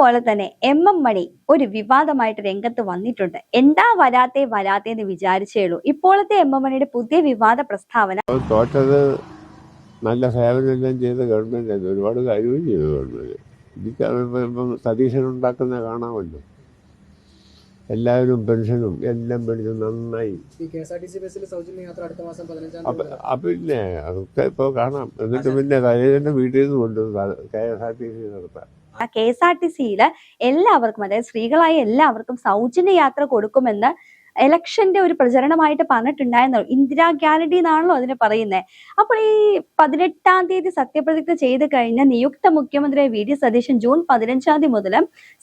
പോലെ തന്നെ മണി ഒരു വിവാദമായിട്ട് രംഗത്ത് വന്നിട്ടുണ്ട്. എന്താ വരാത്തേന്ന് വിചാരിച്ചേ ഉള്ളൂ. ഇപ്പോഴത്തെ മണിയുടെ പുതിയ വിവാദ പ്രസ്താവന തോറ്റത് നല്ല സേവനം ചെയ്ത ഗവൺമെന്റ് ഒരുപാട് കാര്യവും ചെയ്തു ഗവൺമെന്റ്. ഇപ്പം സതീശൻ ഉണ്ടാക്കുന്ന കാണാമല്ലോ, എല്ലാവരും പെൻഷനും എല്ലാം മേടിച്ചു നന്നായി. പിന്നെ അതൊക്കെ ഇപ്പോൾ കാണാം. എന്നിട്ട് പിന്നെ സതീശന്റെ വീട്ടിൽ നിന്ന് കൊണ്ടുവന്നു KSRTC നടത്താൻ. KSRTCയില് എല്ലാവർക്കും, അതായത് സ്ത്രീകളായ എല്ലാവർക്കും സൗജന്യ യാത്ര കൊടുക്കുമെന്ന് ഇലക്ഷന്റെ ഒരു പ്രചരണമായിട്ട് പറഞ്ഞിട്ടുണ്ടായിരുന്നു. ഇന്ദിരാ ഗ്യാരണ്ടി എന്നാണല്ലോ അതിനെ പറയുന്നത്. അപ്പോൾ ഈ 18-ാം തീയതി സത്യപ്രതിജ്ഞ ചെയ്ത് കഴിഞ്ഞ നിയുക്ത മുഖ്യമന്ത്രി VD സതീശൻ ജൂൺ 15-ാം തീയതി മുതൽ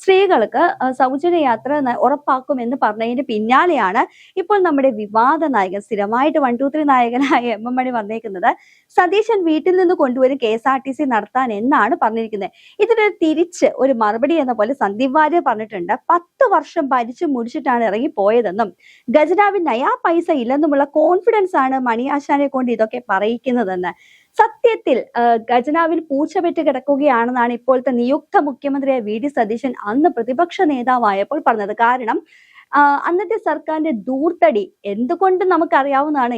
സ്ത്രീകൾക്ക് സൗജന്യ യാത്ര ഉറപ്പാക്കുമെന്ന് പറഞ്ഞതിന് പിന്നാലെയാണ് ഇപ്പോൾ നമ്മുടെ വിവാദ നായകൻ, സ്ഥിരമായിട്ട് 1, 2, 3 നായകനായ മണി വന്നേക്കുന്നത്. സതീശൻ വീട്ടിൽ നിന്ന് കൊണ്ടുവരും KSRTC നടത്താൻ എന്നാണ് പറഞ്ഞിരിക്കുന്നത്. ഇതിനൊരു തിരിച്ച് ഒരു മറുപടി എന്ന പോലെ സന്ദീപ് വാര്യർ പറഞ്ഞിട്ടുണ്ട്. 10 വർഷം ഭരിച്ചു മുടിച്ചിട്ടാണ് ഇറങ്ങി പോയതെന്നും ഖജനാവിൽ നയാ പൈസ ഇല്ലെന്നുമുള്ള കോൺഫിഡൻസ് ആണ് മണിയാശാനെ കൊണ്ട് ഇതൊക്കെ പറയിക്കുന്നതെന്ന്. സത്യത്തിൽ ഖജനാവിൽ പൂച്ചപെറ്റ് കിടക്കുകയാണെന്നാണ് ഇപ്പോഴത്തെ നിയുക്ത മുഖ്യമന്ത്രിയായ VD സതീശൻ അന്ന് പ്രതിപക്ഷ നേതാവായപ്പോൾ പറഞ്ഞത്. കാരണം അന്നത്തെ സർക്കാരിന്റെ ദൂർത്തടി എന്തുകൊണ്ടും നമുക്കറിയാവുന്നതാണ്.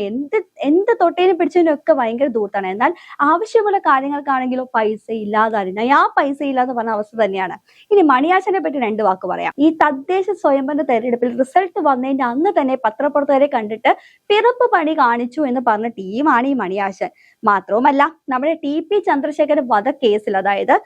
എന്ത് തൊട്ടേനും പിടിച്ചതിനും ഒക്കെ ഭയങ്കര ദൂർത്താണ്. എന്നാൽ ആവശ്യമുള്ള കാര്യങ്ങൾക്കാണെങ്കിലോ പൈസ ഇല്ലാതായിരുന്നു. ആ പൈസ ഇല്ലാന്ന് പറഞ്ഞ അവസ്ഥ തന്നെയാണ്. ഇനി മണിയാശനെ പറ്റി 2 വാക്ക് പറയാം. ഈ തദ്ദേശ സ്വയംഭരണ തെരഞ്ഞെടുപ്പിൽ റിസൾട്ട് വന്നതിന്റെ അന്ന് തന്നെ പത്രപ്രവർത്തകരെ കണ്ടിട്ട് പിറപ്പ് പണി കാണിച്ചു എന്ന് പറഞ്ഞ ടീമാണ് ഈ മണിയാശൻ. മാത്രവുമല്ല, നമ്മുടെ TP ചന്ദ്രശേഖരൻ വധക്കേസിൽ, അതായത്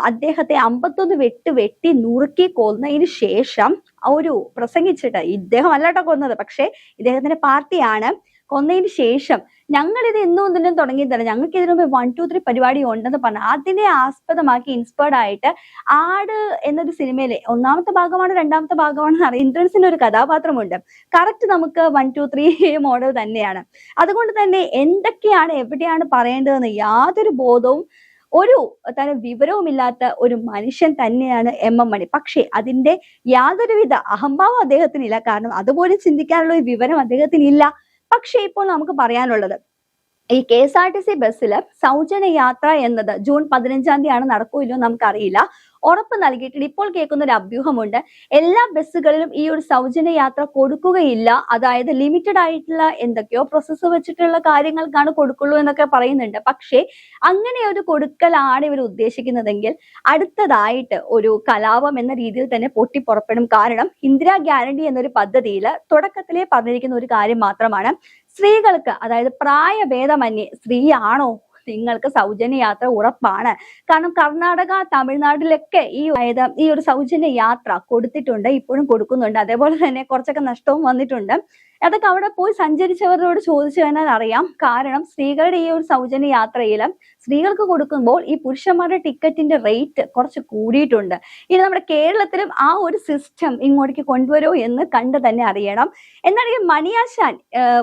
അദ്ദേഹത്തെ 51 വെട്ടി നുറുക്കി കൊന്നതിന് ശേഷം ഒരു പ്രസംഗിച്ചിട്ട്, ഇദ്ദേഹം അല്ലാട്ടോ കൊന്നത്, പക്ഷെ ഇദ്ദേഹത്തിന്റെ പാർട്ടിയാണ് കൊന്നതിന് ശേഷം ഞങ്ങളിത് എന്നും തുടങ്ങിയതല്ല, ഞങ്ങൾക്ക് ഇതിനു മുമ്പ് 1, 2, 3 പരിപാടി ഉണ്ടെന്ന് പറഞ്ഞു അതിനെ ആസ്പദമാക്കി ഇൻസ്പയർഡ് ആയിട്ട് ആട് എന്നൊരു സിനിമയിലെ 1ാമത്തെ ഭാഗമാണ് 2ാമത്തെ ഭാഗമാണ് അറിയാം, ഇന്ദ്രൻസിന്റെ ഒരു കഥാപാത്രമുണ്ട്. കറക്റ്റ് നമുക്ക് 1, 2, 3 മോഡൽ തന്നെയാണ്. അതുകൊണ്ട് തന്നെ എന്തൊക്കെയാണ് എവിടെയാണ് പറയേണ്ടതെന്ന് യാതൊരു ബോധവും ഒരു തന്നെ വിവരവുമില്ലാത്ത ഒരു മനുഷ്യൻ തന്നെയാണ് മണി. പക്ഷേ അതിന്റെ യാതൊരുവിധ അഹംഭാവം അദ്ദേഹത്തിനില്ല. കാരണം അതുപോലെ ചിന്തിക്കാനുള്ള ഒരു വിവരം അദ്ദേഹത്തിനില്ല. പക്ഷേ ഇപ്പോൾ നമുക്ക് പറയാനുള്ളത്, ഈ KSRTC ബസ്സിൽ സൗജന്യ യാത്ര എന്നത് ജൂൺ 15-ാം തീയതിയാണ് നടക്കൂല്ലോ നമുക്കറിയില്ല. ഉറപ്പ് നൽകിയിട്ടുണ്ട്. ഇപ്പോൾ കേൾക്കുന്ന ഒരു അഭ്യൂഹമുണ്ട്, എല്ലാ ബസ്സുകളിലും ഈ ഒരു സൗജന്യ യാത്ര കൊടുക്കുകയില്ല, അതായത് ലിമിറ്റഡ് ആയിട്ടുള്ള എന്തൊക്കെയോ പ്രോസസ്സ് വെച്ചിട്ടുള്ള കാര്യങ്ങൾക്കാണ് കൊടുക്കുള്ളൂ എന്നൊക്കെ പറയുന്നുണ്ട്. പക്ഷേ അങ്ങനെ ഒരു കൊടുക്കലാണ് ഇവർ ഉദ്ദേശിക്കുന്നതെങ്കിൽ അടുത്തതായിട്ട് ഒരു കലാപം എന്ന രീതിയിൽ തന്നെ പൊട്ടിപ്പുറപ്പെടും. കാരണം ഇന്ദിരാ ഗ്യാരണ്ടി എന്നൊരു പദ്ധതിയിൽ തുടക്കത്തിലേ പറഞ്ഞിരിക്കുന്ന ഒരു കാര്യം മാത്രമാണ്, സ്ത്രീകൾക്ക്, അതായത് പ്രായഭേദമന്യേ സ്ത്രീയാണോ നിങ്ങൾക്ക് സൗജന്യ യാത്ര ഉറപ്പാണ്. കാരണം കർണാടക, തമിഴ്നാട്ടിലൊക്കെ ഈ ഒരു സൗജന്യ യാത്ര കൊടുത്തിട്ടുണ്ട്, ഇപ്പോഴും കൊടുക്കുന്നുണ്ട്. അതേപോലെ തന്നെ കുറച്ചൊക്കെ നഷ്ടവും വന്നിട്ടുണ്ട്. അതൊക്കെ അവിടെ പോയി സഞ്ചരിച്ചവരോട് ചോദിച്ചു കഴിഞ്ഞാൽ അറിയാം. കാരണം സ്ത്രീകളുടെ ഈ ഒരു സൗജന്യ യാത്രയിൽ സ്ത്രീകൾക്ക് കൊടുക്കുമ്പോൾ ഈ പുരുഷന്മാരുടെ ടിക്കറ്റിന്റെ റേറ്റ് കുറച്ച് കൂടിയിട്ടുണ്ട്. ഇനി നമ്മുടെ കേരളത്തിലും ആ ഒരു സിസ്റ്റം ഇങ്ങോട്ടേക്ക് കൊണ്ടുവരുമോ എന്ന് കണ്ട് തന്നെ അറിയണം. എന്നാൽ ഈ മണിയാശാൻ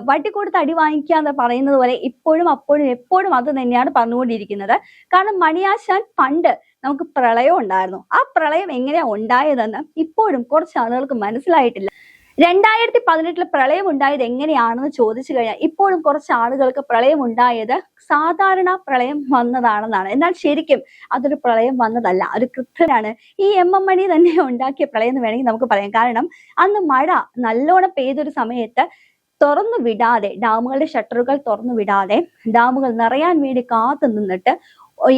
വട്ടി കൊടുത്ത് അടി വാങ്ങിക്കാന്ന് പറയുന്നത് പോലെ ഇപ്പോഴും അപ്പോഴും എപ്പോഴും അത് തന്നെയാണ് പറഞ്ഞുകൊണ്ടിരിക്കുന്നത്. കാരണം മണിയാശാൻ പണ്ട് നമുക്ക് പ്രളയം ഉണ്ടായിരുന്നു. ആ പ്രളയം എങ്ങനെയാ ഉണ്ടായതെന്ന് ഇപ്പോഴും കുറച്ച് ആളുകൾക്ക് മനസ്സിലായിട്ടില്ല. 2018 പ്രളയം ഉണ്ടായത് എങ്ങനെയാണെന്ന് ചോദിച്ചു കഴിഞ്ഞാൽ ഇപ്പോഴും കുറച്ച് ആളുകൾക്ക് പ്രളയം ഉണ്ടായത് സാധാരണ പ്രളയം വന്നതാണെന്നാണ്. എന്നാൽ ശരിക്കും അതൊരു പ്രളയം വന്നതല്ല, ഒരു കൃത്രിമാണ്. ഈ മണി തന്നെ ഉണ്ടാക്കിയ പ്രളയം എന്ന് വേണമെങ്കിൽ നമുക്ക് പറയാം. കാരണം അന്ന് മഴ നല്ലോണം പെയ്തൊരു സമയത്ത് തുറന്നു വിടാതെ, ഡാമുകളുടെ ഷട്ടറുകൾ തുറന്നു വിടാതെ ഡാമുകൾ നിറയാൻ വേണ്ടി കാത്തു നിന്നിട്ട്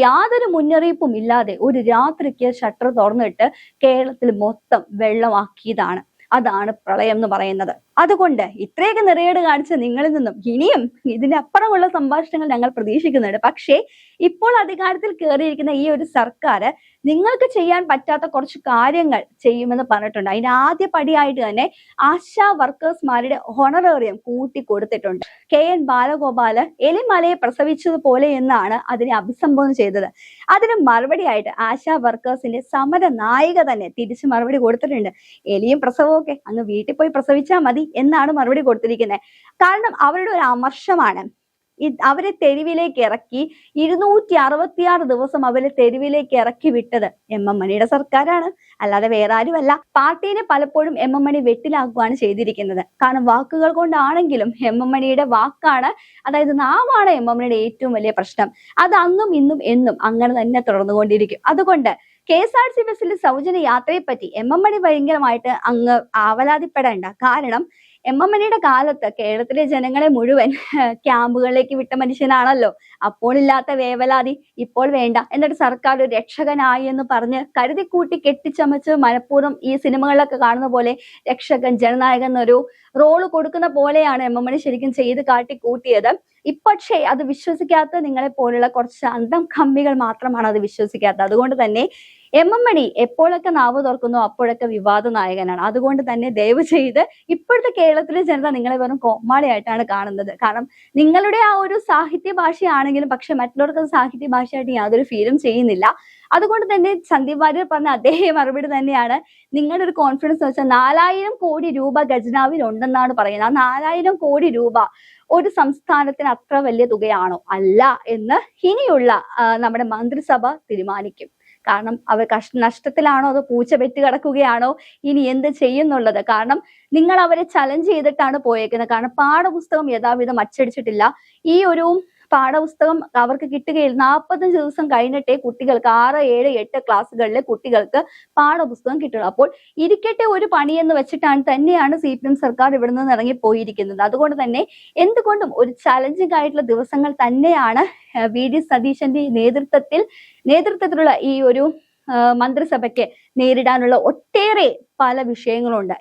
യാതൊരു മുന്നറിയിപ്പും ഇല്ലാതെ ഒരു രാത്രിക്ക് ഷട്ടർ തുറന്നിട്ട് കേരളത്തിൽ മൊത്തം വെള്ളമാക്കിയതാണ്. അതാണ് പ്രളയം എന്ന് പറയുന്നത്. അതുകൊണ്ട് ഇത്രയൊക്കെ നിറയേട് കാണിച്ച നിങ്ങളിൽ നിന്നും ഇനിയും ഇതിനപ്പുറമുള്ള സംഭാഷണങ്ങൾ ഞങ്ങൾ പ്രതീക്ഷിക്കുന്നുണ്ട്. പക്ഷേ ഇപ്പോൾ അധികാരത്തിൽ കയറിയിരിക്കുന്ന ഈ ഒരു സർക്കാർ നിങ്ങൾക്ക് ചെയ്യാൻ പറ്റാത്ത കുറച്ച് കാര്യങ്ങൾ ചെയ്യുമെന്ന് പറഞ്ഞിട്ടുണ്ട്. അതിന്റെ ആദ്യ പടിയായിട്ട് തന്നെ ആശാ വർക്കേഴ്സ്മാരുടെ ഹോണറേറിയം കൂട്ടി കൊടുത്തിട്ടുണ്ട്. KN ബാലഗോപാല് എലിമലയെ പ്രസവിച്ചതുപോലെ എന്നാണ് അതിനെ അഭിസംബോധന ചെയ്തത്. അതിന് മറുപടിയായിട്ട് ആശാ വർക്കേഴ്സിന്റെ സമര നായിക തന്നെ തിരിച്ച് മറുപടി കൊടുത്തിട്ടുണ്ട്. എലിയും പ്രസവമൊക്കെ അങ്ങ് വീട്ടിൽ പോയി പ്രസവിച്ചാൽ മതി എന്നാണ് മറുപടി കൊടുത്തിരിക്കുന്നത്. കാരണം അവരുടെ ഒരു അമർഷമാണ്. അവരെ തെരുവിലേക്ക് ഇറക്കി 266 ദിവസം അവരെ തെരുവിലേക്ക് ഇറക്കി വിട്ടത് മണിയുടെ സർക്കാരാണ്, അല്ലാതെ വേറെ ആരുമല്ല. പാർട്ടീനെ പലപ്പോഴും മണി വെട്ടിലാക്കുകയാണ് ചെയ്തിരിക്കുന്നത്. കാരണം വാക്കുകൾ കൊണ്ടാണെങ്കിലും മണിയുടെ വാക്കാണ്, അതായത് നാവാണ് മണിയുടെ ഏറ്റവും വലിയ പ്രശ്നം. അത് അന്നും ഇന്നും എന്നും അങ്ങനെ തന്നെ തുടർന്നുകൊണ്ടിരിക്കും. അതുകൊണ്ട് KSRTC ബസ്സിൽ സൗജന്യ യാത്രയെ പറ്റി MM മണി ഭയങ്കരമായിട്ട് അങ്ങ് ആവലാതിപ്പെടേണ്ട. കാരണം MM മണിയുടെ കാലത്ത് കേരളത്തിലെ ജനങ്ങളെ മുഴുവൻ ക്യാമ്പുകളിലേക്ക് വിട്ട മനുഷ്യനാണല്ലോ. അപ്പോൾ ഇല്ലാത്ത വേവലാതി ഇപ്പോൾ വേണ്ട. എന്നിട്ട് സർക്കാർ ഒരു രക്ഷകനായി എന്ന് പറഞ്ഞ് കരുതിക്കൂട്ടി കെട്ടിച്ചമച്ച് മനഃപൂർവ്വം ഈ സിനിമകളിലൊക്കെ കാണുന്ന പോലെ രക്ഷകൻ ജനനായകൻ എന്നൊരു റോള് കൊടുക്കുന്ന പോലെയാണ് MM മണി ശരിക്കും ചെയ്ത് കാട്ടിക്കൂട്ടിയത്. പക്ഷേ അത് വിശ്വസിക്കാത്ത നിങ്ങളെ പോലുള്ള കുറച്ച് അന്തം കമ്മികൾ മാത്രമാണ് അത് വിശ്വസിക്കാത്തത്. അതുകൊണ്ട് തന്നെ MM മണി എപ്പോഴൊക്കെ നാവ് തുറക്കുന്നു അപ്പോഴൊക്കെ വിവാദ നായകനാണ്. അതുകൊണ്ട് തന്നെ ദയവ് ചെയ്ത് ഇപ്പോഴത്തെ കേരളത്തിലെ ജനത നിങ്ങളെ വെറും കോമാളിയായിട്ടാണ് കാണുന്നത്. കാരണം നിങ്ങളുടെ ആ ഒരു സാഹിത്യ ഭാഷയാണെങ്കിലും പക്ഷെ മറ്റുള്ളവർക്ക് അത് സാഹിത്യ ഭാഷയായിട്ട് യാതൊരു ഫീലും ചെയ്യുന്നില്ല. അതുകൊണ്ട് തന്നെ സന്ദീപ് വാര്യർ പറഞ്ഞ അതേ മറുപടി തന്നെയാണ്. നിങ്ങളുടെ ഒരു കോൺഫിഡൻസ് വെച്ചാൽ 4000 കോടി രൂപ ഖജനാവിൽ ഉണ്ടെന്നാണ് പറയുന്നത്. ആ 4000 കോടി രൂപ ഒരു സംസ്ഥാനത്തിന് അത്ര വലിയ തുകയാണോ? അല്ല എന്ന് ഇനിയുള്ള നമ്മുടെ മന്ത്രിസഭ തീരുമാനിക്കും. കാരണം അവർ നഷ്ടത്തിലാണോ അതോ പൂച്ച പെറ്റ് കിടക്കുകയാണോ ഇനി എന്ത് ചെയ്യുന്നുള്ളത്. കാരണം നിങ്ങൾ അവരെ ചലഞ്ച് ചെയ്തിട്ടാണ് പോയേക്കുന്നത്. കാരണം പാഠപുസ്തകം യഥാവിധം അച്ചടിച്ചിട്ടില്ല. ഈ ഒരു പാഠപുസ്തകം അവർക്ക് കിട്ടുകയിൽ 45 ദിവസം കഴിഞ്ഞിട്ടേ കുട്ടികൾക്ക് 6, 7, 8 ക്ലാസ്സുകളിലെ കുട്ടികൾക്ക് പാഠപുസ്തകം കിട്ടുള്ളൂ. അപ്പോൾ ഇരിക്കട്ടെ ഒരു പണി എന്ന് വെച്ചിട്ടാണ് തന്നെയാണ് CPM സർക്കാർ ഇവിടെ നിന്ന് ഇറങ്ങി പോയിരിക്കുന്നത്. അതുകൊണ്ട് തന്നെ എന്തുകൊണ്ടും ഒരു ചലഞ്ചിങ് ആയിട്ടുള്ള ദിവസങ്ങൾ തന്നെയാണ് VD സതീശന്റെ നേതൃത്വത്തിലുള്ള ഈ ഒരു മന്ത്രിസഭയ്ക്ക് നേരിടാനുള്ള ഒട്ടേറെ പല വിഷയങ്ങളുണ്ട്.